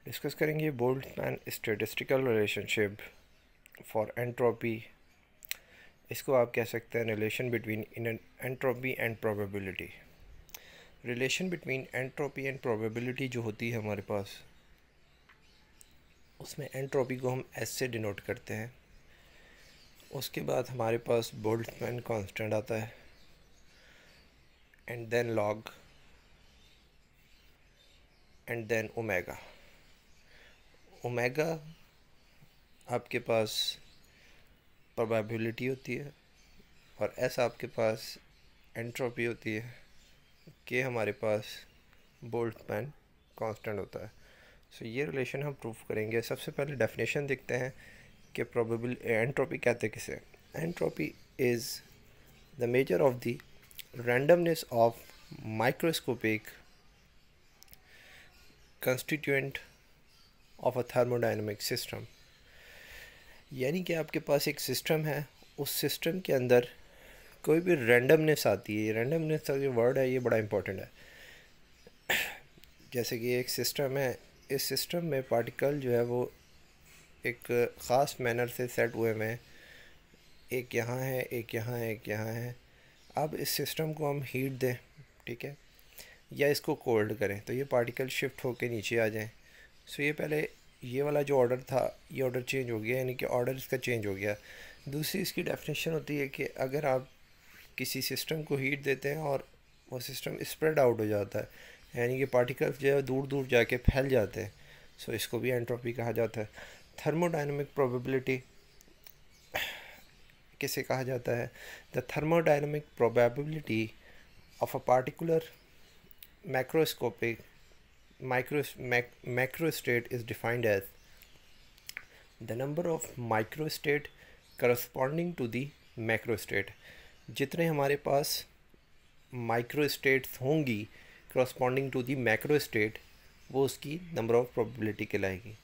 Discuss करेंगे Boltzmann statistical relationship for entropy. इसको आप कह सकते हैं relation between entropy and probability. Relation between entropy and probability जो होती है हमारे पास, उसमें एंट्रोपी को हम एस से डिनोट करते हैं। उसके बाद हमारे पास बोल्ट्जमैन कांस्टेंट आता है and then log and then omega. Omega आपके पास प्रोबेबिलिटी होती है और एस आपके पास एंट्रोपी होती है, के हमारे पास बोल्ट्जमैन कांस्टेंट होता है। सो ये रिलेशन हम प्रूफ करेंगे। सबसे पहले डेफिनेशन देखते हैं कि एंट्रोपी कहते किसे। Entropy is the measure of the randomness of microscopic constituent of a thermodynamic system. यानी कि आपके पास एक सिस्टम है, उस सिस्टम के अंदर कोई भी रैंडमनेस आती है। रैंडमनेस का जो वर्ड है ये बड़ा इंपॉर्टेंट है। जैसे कि एक सिस्टम है, इस सिस्टम में पार्टिकल जो है वो एक ख़ास मैनर से सेट हुए में, एक यहाँ है, एक यहाँ है, एक यहाँ है। अब इस सिस्टम को हम हीट दें, ठीक है, या इसको कोल्ड करें तो ये पार्टिकल शिफ्ट होके नीचे आ जाएं। सो ये पहले ये वाला जो ऑर्डर था ये ऑर्डर चेंज हो गया, यानी कि ऑर्डर इसका चेंज हो गया। दूसरी इसकी डेफिनेशन होती है कि अगर आप किसी सिस्टम को हीट देते हैं और वो सिस्टम स्प्रेड आउट हो जाता है, यानी कि पार्टिकल्स जो है दूर दूर जाके फैल जाते हैं, सो इसको भी एंट्रोपी कहा जाता है। थर्मोडायनेमिक प्रोबेबिलिटी किसे कहा जाता है? The thermodynamic probability of a particular macroscopic macrostate is defined as the number of microstate corresponding to the macrostate। जितने हमारे पास माइक्रोस्टेट्स होंगी corresponding to the macrostate, वो उसकी नंबर ऑफ प्रोबेबिलिटी कहलाएगी,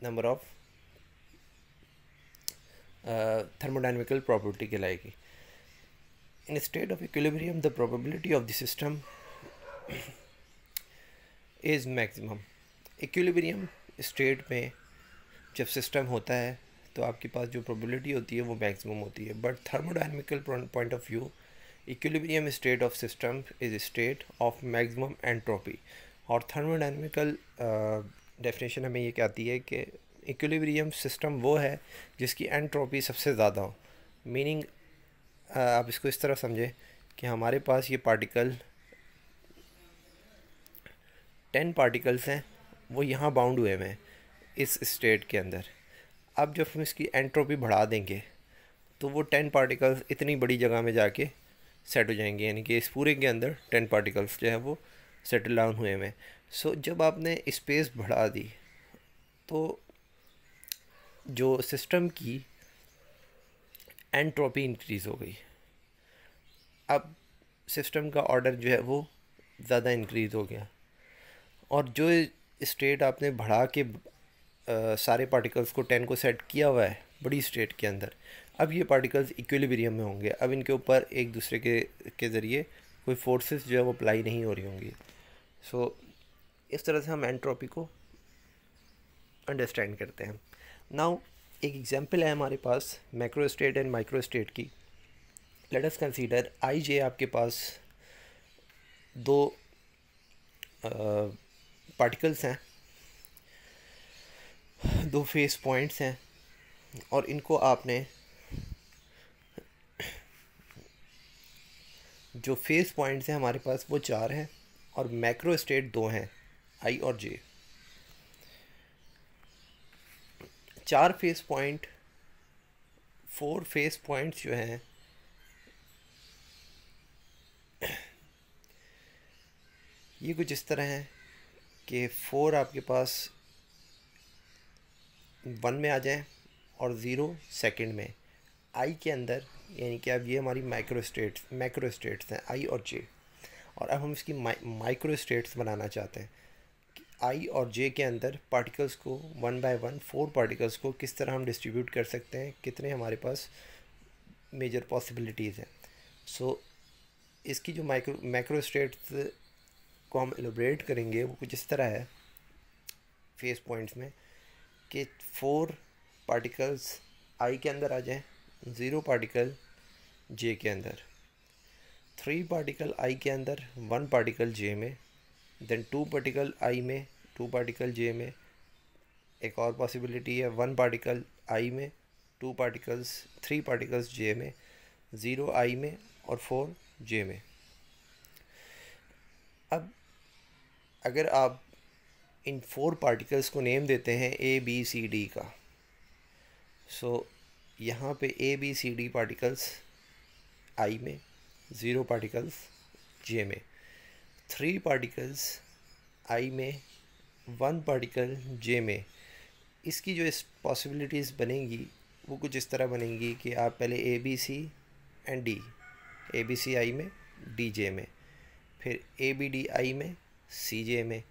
नंबर ऑफ थर्मोडायनेमिकल प्रोबेबिलिटी कहलाएगी। In state of equilibrium the probability of the system is maximum. Equilibrium state में जब सिस्टम होता है तो आपके पास जो प्रोबेबिलिटी होती है वो मैक्सिमम होती है। But thermodynamical point of view, equilibrium state of system is state of maximum entropy. और थर्मोडायनेमिकल डेफिनेशन हमें ये कहती है कि इक्विलिब्रियम सिस्टम वो है जिसकी एंट्रोपी सबसे ज़्यादा हो। मीनिंग आप इसको इस तरह समझें कि हमारे पास ये पार्टिकल 10 पार्टिकल्स हैं, वो यहाँ बाउंड हुए हैं इस स्टेट के अंदर। अब जब हम इसकी एंट्रोपी बढ़ा देंगे तो वो 10 पार्टिकल्स इतनी बड़ी जगह में जाके सेट हो जाएंगे, यानी कि इस पूरे के अंदर 10 पार्टिकल्स जो है वो सेटल डाउन हुए हैं। सो जब आपने स्पेस बढ़ा दी तो जो सिस्टम की एंट्रोपी इंक्रीज़ हो गई। अब सिस्टम का ऑर्डर जो है वो ज़्यादा इंक्रीज़ हो गया और जो स्टेट आपने बढ़ा के सारे पार्टिकल्स को 10 को सेट किया हुआ है बड़ी स्टेट के अंदर, अब ये पार्टिकल्स इक्विलिब्रियम में होंगे। अब इनके ऊपर एक दूसरे के ज़रिए कोई फोर्सेस जो है वो अप्लाई नहीं हो रही होंगी। सो इस तरह से हम एंट्रोपी को अंडरस्टैंड करते हैं। नाउ एक एग्जांपल है हमारे पास macro state and micro state की। Let us consider I J आपके पास दो पार्टिकल्स हैं, दो फेस पॉइंट्स हैं और इनको आपने जो फेस पॉइंट्स हैं हमारे पास वो 4 हैं और मैक्रो स्टेट 2 हैं, आई और जे। 4 फेस पॉइंट, 4 फेस पॉइंट्स जो हैं ये कुछ इस तरह हैं कि 4 आपके पास 1 में आ जाएं और 0 सेकंड में आई के अंदर, यानी कि अब ये हमारी मैक्रो स्टेट्स हैं आई और जे। और अब हम इसकी माइक्रो स्टेट्स बनाना चाहते हैं कि आई और जे के अंदर पार्टिकल्स को 1 बाय 1 4 पार्टिकल्स को किस तरह हम डिस्ट्रीब्यूट कर सकते हैं, कितने हमारे पास मेजर पॉसिबिलिटीज़ हैं। सो इसकी जो मैक्रो स्टेट्स को हम एलोबरेट करेंगे वो कुछ इस तरह है। फेस पॉइंट्स में कि 4 पार्टिकल्स आई के अंदर आ जाएं, 0 पार्टिकल जे के अंदर, 3 पार्टिकल आई के अंदर, 1 पार्टिकल जे में, देन 2 पार्टिकल आई में, 2 पार्टिकल जे में। एक और पॉसिबिलिटी है 1 पार्टिकल आई में, 2 पार्टिकल्स 3 पार्टिकल्स जे में, 0 आई में और 4 जे में। अब अगर आप इन 4 पार्टिकल्स को नेम देते हैं ए बी सी डी का, सो यहाँ पे A B C D particles I में, 0 पार्टिकल्स जे में, 3 पार्टिकल्स आई में, 1 पार्टिकल जे में। इसकी जो इस पॉसिबिलिटीज़ बनेंगी वो कुछ इस तरह बनेंगी कि आप पहले A B C and D, A B C I में, डी जे में, फिर ए बी डी आई में, सी जे में,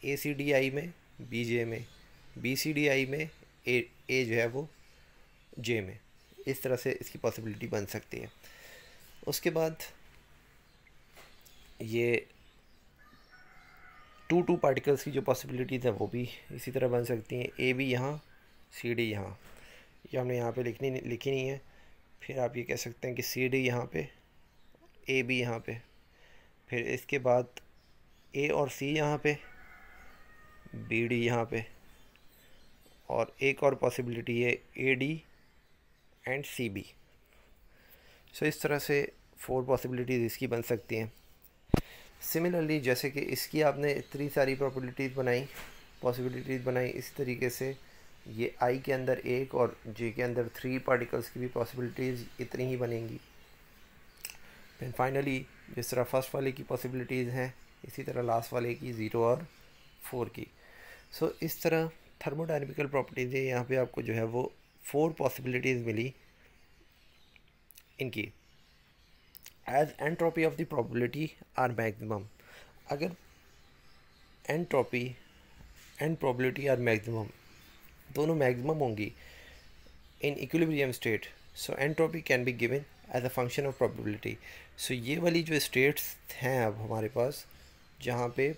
ए सी डी आई में, बी जे में, बी सी डी आई में, ए जो है वो जे में। इस तरह से इसकी पॉसिबिलिटी बन सकती है। उसके बाद ये 2 पार्टिकल्स की जो पॉसिबिलिटीज़ है वो भी इसी तरह बन सकती हैं। ए बी यहाँ, सी डी यहाँ, ये हमने यहाँ पे लिखी नहीं है। फिर आप ये कह सकते हैं कि सी डी यहाँ पे, ए बी यहाँ पे, फिर इसके बाद ए और सी यहाँ पे, बी डी यहाँ पे, और एक और पॉसिबिलिटी है A D and C B. So इस तरह से 4 पॉसिबिलिटीज़ इसकी बन सकती हैं। सिमिलरली जैसे कि इसकी आपने इतनी सारी पॉसिबिलिटीज़ बनाई, इस तरीके से ये आई के अंदर 1 और जे के अंदर 3 पार्टिकल्स की भी पॉसिबिलिटीज़ इतनी ही बनेंगी। फिर फाइनली जिस तरह फर्स्ट वाले की पॉसिबिलिटीज़ हैं, इसी तरह लास्ट वाले की 0 और 4 की। सो इस तरह थर्मोडायनेमिकल प्रॉपर्टीज़ है, यहाँ पे आपको जो है वो 4 पॉसिबिलिटीज़ मिली इनकी। As entropy of the probability are maximum, अगर entropy and probability are maximum, दोनों मैक्सिमम होंगी in equilibrium state, so entropy can be given as a function of probability. So ये वाली जो स्टेट्स हैं अब हमारे पास जहाँ पे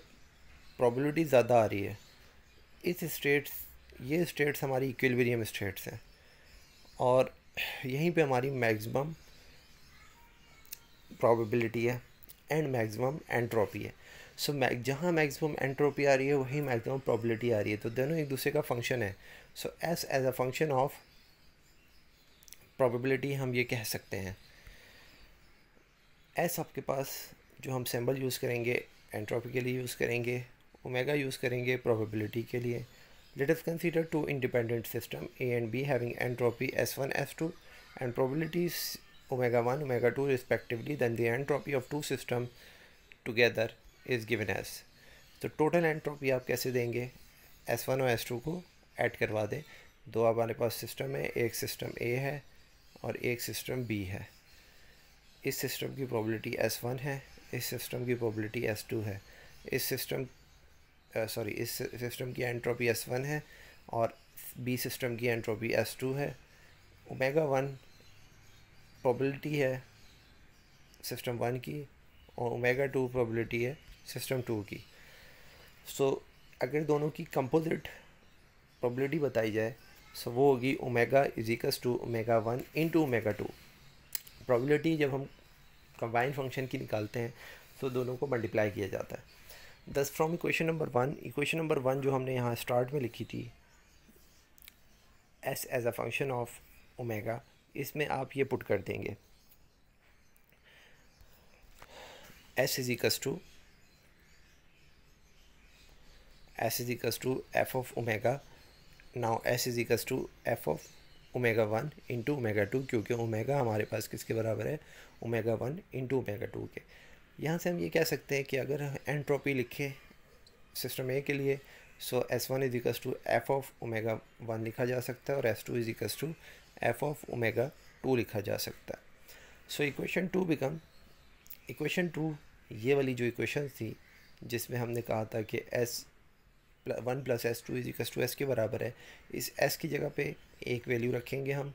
प्रोबेबिलिटी ज़्यादा आ रही है, ये स्टेट्स हमारी इक्विलिब्रियम स्टेट्स हैं और यहीं पे हमारी मैक्सिमम प्रोबेबिलिटी है एंड मैक्सिमम एंट्रोपी है। सो जहाँ मैक्सिमम एंट्रोपी आ रही है वहीं मैक्सिमम प्रोबेबिलिटी आ रही है, तो दोनों एक दूसरे का फंक्शन है। So S as a function of probability हम ये कह सकते हैं। एस आपके पास जो हम सिंबल यूज़ करेंगे एंट्रोपी के लिए यूज़ करेंगे, ओमेगा यूज़ करेंगे प्रोबेबिलिटी के लिए। Late us consider 2 independent system A and be having entropy S1 S2 and probabilities omega 1 omega 2 respectively, then the entropy of 2 system together is given as। तो total entropy आप कैसे देंगे, S1 और S2 को add करवा दें। दो हमारे पास सिस्टम है, एक सिस्टम A है और एक सिस्टम B है। इस सिस्टम की प्रोबेबिलिटी S1 है, इस सिस्टम की प्रोबेबिलिटी S2 है। इस सिस्टम की एंट्रोपी S1 है और B सिस्टम की एंट्रोपी S2 है। ओमेगा 1 प्रोबेबिलिटी है सिस्टम 1 की और ओमेगा 2 प्रोबेबिलिटी है सिस्टम 2 की। सो अगर दोनों की कंपोजिट प्रोबेबिलिटी बताई जाए सो वो होगी omega equals to omega 1 into omega 2। Probability जब हम कंबाइन फंक्शन की निकालते हैं तो दोनों को मल्टीप्लाई किया जाता है। दस फ्रॉम इक्वेशन नंबर 1 जो हमने यहाँ स्टार्ट में लिखी थी S as a function of omega, इसमें आप ये पुट कर देंगे S is equals to F of omega. Now S is equals to F of omega 1 into omega 2, क्योंकि ओमेगा हमारे पास किसके बराबर है, ओमेगा 1 इंटू ओमेगा 2 के। यहाँ से हम ये कह सकते हैं कि अगर एंट्रोपी लिखे सिस्टम ए के लिए so S1 is equals to F of omega 1 लिखा जा सकता है और S2 is equals to F of omega 2 लिखा जा सकता है। सो इक्वेशन 2 ये वाली जो इक्वेशन थी जिसमें हमने कहा था कि S1 plus S2 is equals to S के बराबर है, इस S की जगह पे एक वैल्यू रखेंगे हम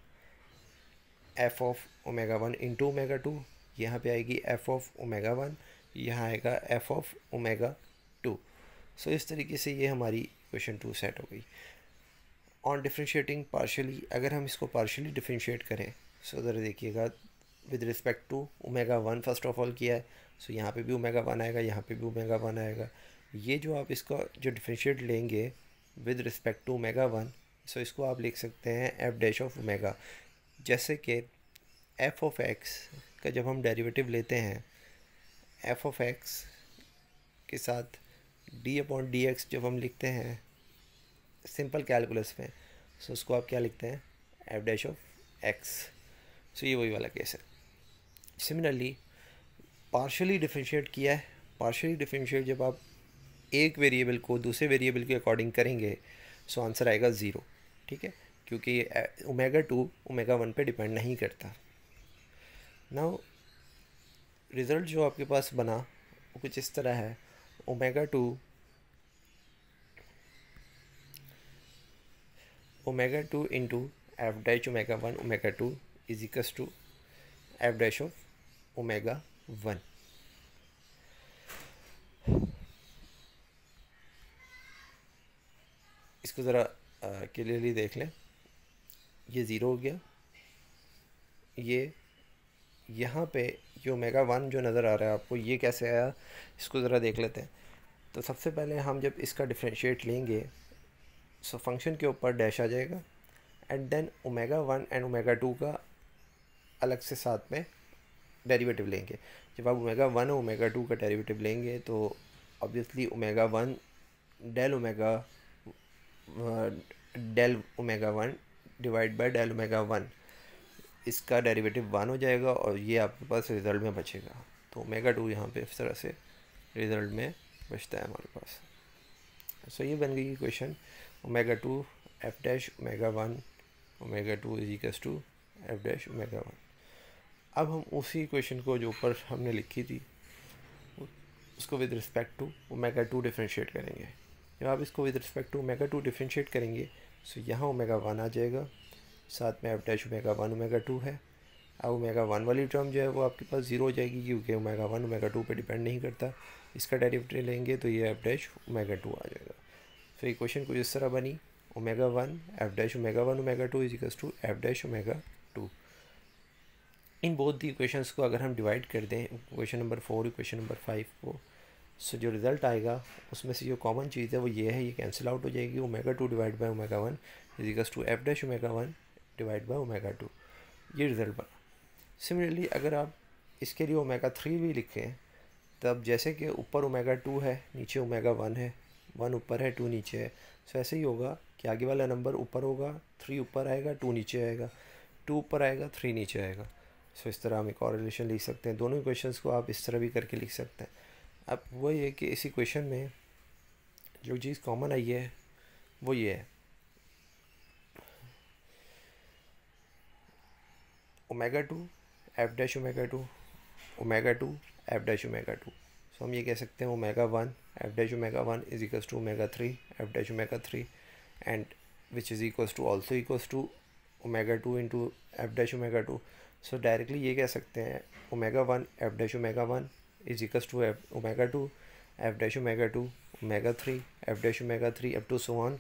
F of omega 1 into omega 2, यहाँ पे आएगी एफ ऑफ ओमेगा 1, यहाँ आएगा एफ ऑफ ओमेगा 2। सो इस तरीके से ये हमारी इक्वेशन 2 सेट हो गई। ऑन डिफरेंशिएटिंग पार्शियली, अगर हम इसको पार्शियली डिफरेंशिएट करें, सो ज़रा देखिएगा, with respect to omega 1 first of all किया है, सो यहाँ पे भी ओमेगा 1 आएगा, यहाँ पे भी ओमेगा 1 आएगा। ये जो आप इसका जो डिफरेंशिएट लेंगे विद रिस्पेक्ट टू ओमेगा 1, सो इसको आप लिख सकते हैं एफ डैश ऑफ ओमेगा। जैसे कि एफ ऑफ एक्स का जब हम डेरिवेटिव लेते हैं, एफ ऑफ एक्स के साथ डी अपॉन डी एक्स जब हम लिखते हैं सिंपल कैलकुलस में, सो उसको आप क्या लिखते हैं, एफ डैश ऑफ एक्स। सो ये वही वाला केस है। सिमिलरली पार्शियली डिफरेंशिएट किया है, पार्शियली डिफरेंशिएट जब आप एक वेरिएबल को दूसरे वेरिएबल के अकॉर्डिंग करेंगे, सो आंसर आएगा ज़ीरो, ठीक है, क्योंकि ओमेगा 2 ओमेगा 1 पे डिपेंड नहीं करता। नाउ रिज़ल्ट जो आपके पास बना वो कुछ इस तरह है, omega 2 into F dash omega 1 omega 2 is equals to F dash of omega 1। इसको ज़रा क्लियरली देख लें, ये ज़ीरो हो गया, ये यहाँ पे जो ओमेगा 1 जो नज़र आ रहा है आपको, ये कैसे आया, इसको ज़रा देख लेते हैं। तो सबसे पहले हम जब इसका डिफरेंशिएट लेंगे, सो फंक्शन के ऊपर डैश आ जाएगा, and then omega 1 and omega 2 का अलग से साथ में डेरिवेटिव लेंगे। जब आप ओमेगा 1 और ओमेगा 2 का डेरिवेटिव लेंगे तो obviously omega 1 del omega 1 divide by del omega 1, इसका डेरिवेटिव 1 हो जाएगा और ये आपके पास रिज़ल्ट में बचेगा। तो ओमेगा 2 यहाँ पे इस तरह से रिज़ल्ट में बचता है हमारे पास। सो ये बन गई equation, omega 2 F dash omega 1 omega 2 is equals to F dash omega 1। अब हम उसी इक्वेशन को जो ऊपर हमने लिखी थी उसको with respect to omega 2 differentiate करेंगे। जब आप इसको with respect to omega 2 differentiate करेंगे, सो यहाँ ओमेगा 1 आ जाएगा, साथ में एफ डैश ओमेगा 1 ओमेगा 2 है। अब ओमेगा 1 वाली टर्म जो है वो आपके पास ज़ीरो हो जाएगी, क्योंकि ओमेगा 1 ओमेगा 2 पे डिपेंड नहीं करता। इसका डेरिवेटिव लेंगे तो ये एफ डैश ओमेगा 2 आ जाएगा। फिर इक्वेशन कुछ इस तरह बनी, omega 1 F dash omega 1 omega 2 is equals to F dash omega 2। In both the equations को अगर हम डिवाइड कर दें, इक्वेशन नंबर 4 इक्वेशन नंबर 5 को, सो जो रिज़ल्ट आएगा उसमें से जो कॉमन चीज़ है वो ये है, ये कैंसिल आउट हो जाएगी। Omega 2 divide by omega 1 is equals to F dash omega 1 divide by omega 2, ये रिज़ल्ट बना। सिमिलरली अगर आप इसके लिए ओमेगा 3 भी लिखें, तब जैसे कि ऊपर ओमेगा 2 है, नीचे ओमेगा 1 है, 1 ऊपर है 2 नीचे है, सो ऐसे ही होगा कि आगे वाला नंबर ऊपर होगा, 3 ऊपर आएगा 2 नीचे आएगा, 2 ऊपर आएगा 3 नीचे आएगा। सो इस तरह हम एक और रिलेशन लिख सकते हैं। दोनों इक्वेशंस को आप इस तरह भी करके लिख सकते हैं। अब वही है कि इस इक्वेशन में जो चीज़ कॉमन आई है वो ये है, omega 2 F dash omega 2 omega 2 F dash omega 2। So हम ये कह सकते हैं omega 1 F dash omega 1 is equals to omega 3 F dash omega 3, and which is equals to also equals to omega 2 into F dash omega 2। So directly ये कह सकते हैं omega 1 F dash omega 1 is equals to omega 2 F dash omega 2 omega 3 F dash omega 3 up to so on,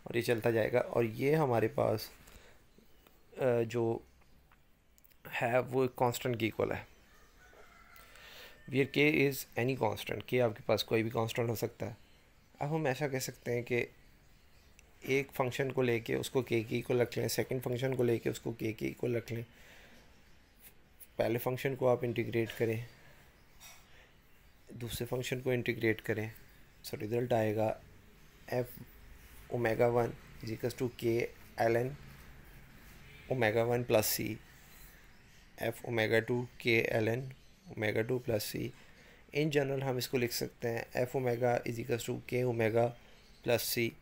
और ये चलता जाएगा। और ये हमारे पास जो है वो एक कांस्टेंट की इक्वल है, वियर के इज़ एनी कांस्टेंट, के आपके पास कोई भी कांस्टेंट हो सकता है। अब हम ऐसा कह सकते हैं कि एक फंक्शन को लेके उसको के की इक्वल रख लें, सेकंड फंक्शन को लेके उसको के की इक्वल रख लें। पहले फंक्शन को आप इंटीग्रेट करें, दूसरे फंक्शन को इंटीग्रेट करें, सो रिज़ल्ट आएगा F omega 1 is equals to K L N omega 1 plus C, F omega 2 K L N omega 2 plus C. In general हम इसको लिख सकते हैं F omega is equals to K omega plus C.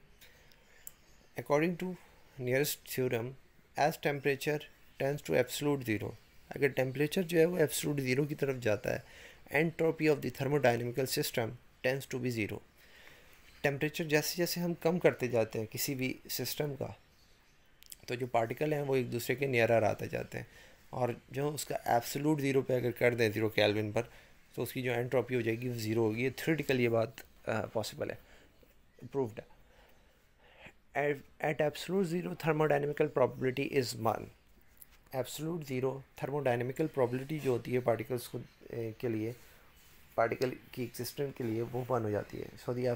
According to nearest theorem, as temperature tends to absolute zero, अगर temperature जो है वो एब्सोल्यूट ज़ीरो की तरफ जाता है, entropy of the thermodynamical system tends to be zero. Temperature जैसे जैसे हम कम करते जाते हैं किसी भी सिस्टम का, तो जो पार्टिकल हैं वो एक दूसरे के नियरर आते जाते हैं, और जो उसका एब्सोल्यूट ज़ीरो पे अगर कर दें 0 केल्विन पर, तो उसकी जो एंट्रोपी हो जाएगी वो ज़ीरो होगी। थ्योरेटिकल ये बात पॉसिबल है, प्रूव्ड है। at absolute zero thermodynamical probability is 1। Absolute zero thermodynamical probability जो होती है पार्टिकल्स को के लिए, पार्टिकल की एग्जिस्टेंस के लिए, वो 1 हो जाती है। So the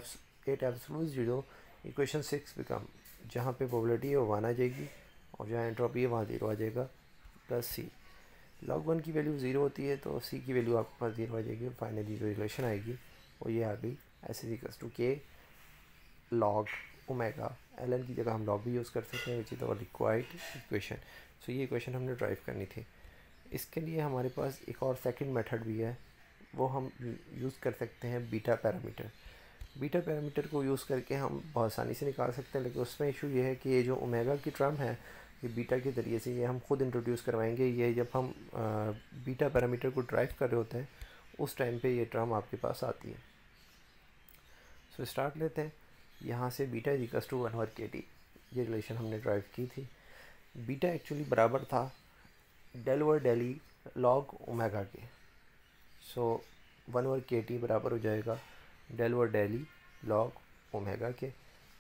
at absolute zero equation 6 become, जहाँ पे प्रोबेबिलिटी है वो 1 आ जाएगी और जहाँ एंट्रोपी है वहाँ 0 आ जाएगा, प्लस सी। लॉग 1 की वैल्यू 0 होती है तो सी की वैल्यू आपके पास 0 आ जाएगी और फाइनली जो रिलेशन आएगी वो ये आ गई, S is equals to K log omega. L N की जगह हम लॉग भी यूज़ कर सकते हैं, which is our required equation. So ये इक्वेशन हमने ड्राइव करनी थी। इसके लिए हमारे पास एक और सेकंड मेथड भी है, वो हम यूज़ कर सकते हैं बीटा पैरामीटर। बीटा पैरामीटर को यूज़ करके हम बहुत आसानी से निकाल सकते हैं, लेकिन उसमें इशू ये है कि ये जो ओमेगा की टर्म है ये बीटा के ज़रिए से ये हम खुद इंट्रोड्यूस करवाएंगे। ये जब हम बीटा पैरामीटर को ड्राइव कर रहे होते हैं उस टाइम पे ये टर्म आपके पास आती है। सो स्टार्ट लेते हैं यहाँ से। Beta is equals to 1/kT, ये रिलेशन हमने ड्राइव की थी। बीटा एक्चुअली बराबर था del over del E log omega के। सो 1/kT बराबर हो जाएगा del over del E log omega के।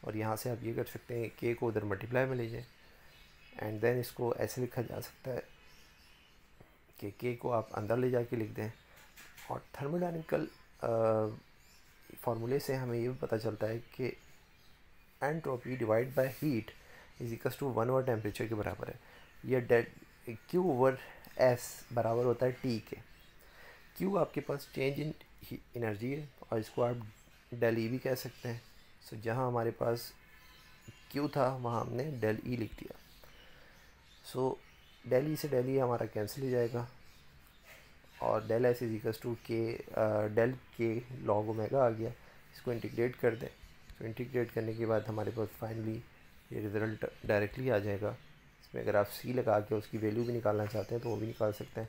और यहाँ से आप ये कर सकते हैं के को उधर मल्टीप्लाई में ले जाएं एंड देन इसको ऐसे लिखा जा सकता है कि के को आप अंदर ले जाके लिख दें। और थर्मोडायनेमिकल फार्मूले से हमें ये भी पता चलता है कि entropy divide by heat is equals to 1 over temperature के बराबर है। यह डेल क्यू ओवर एस बराबर होता है टी के। क्यू आपके पास चेंज इन एनर्जी है और इसको आप डेल ई भी कह सकते हैं। सो जहाँ हमारे पास क्यू था वहाँ हमने डेल ई लिख दिया। सो डेल ई से डेल ई हमारा कैंसिल हो जाएगा और del S is equals to k del k log omega आ गया। इसको इंटीग्रेट कर दें, तो इंटीग्रेट करने के बाद हमारे पास फाइनली ये रिज़ल्ट डायरेक्टली आ जाएगा। इसमें अगर आप सी लगा के उसकी वैल्यू भी निकालना चाहते हैं तो वो भी निकाल सकते हैं।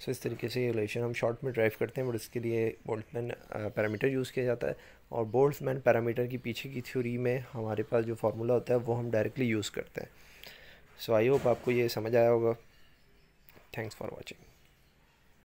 सो इस तरीके से ये रिलेशन हम शॉर्ट में ड्राइव करते हैं, बट इसके लिए बोल्ट्जमैन पैरामीटर यूज़ किया जाता है। और बोल्ट्जमैन पैरामीटर की पीछे की थ्योरी में हमारे पास जो फार्मूला होता है वो हम डायरेक्टली यूज़ करते हैं। सो आई होप आपको ये समझ आया होगा। Thanks for watching.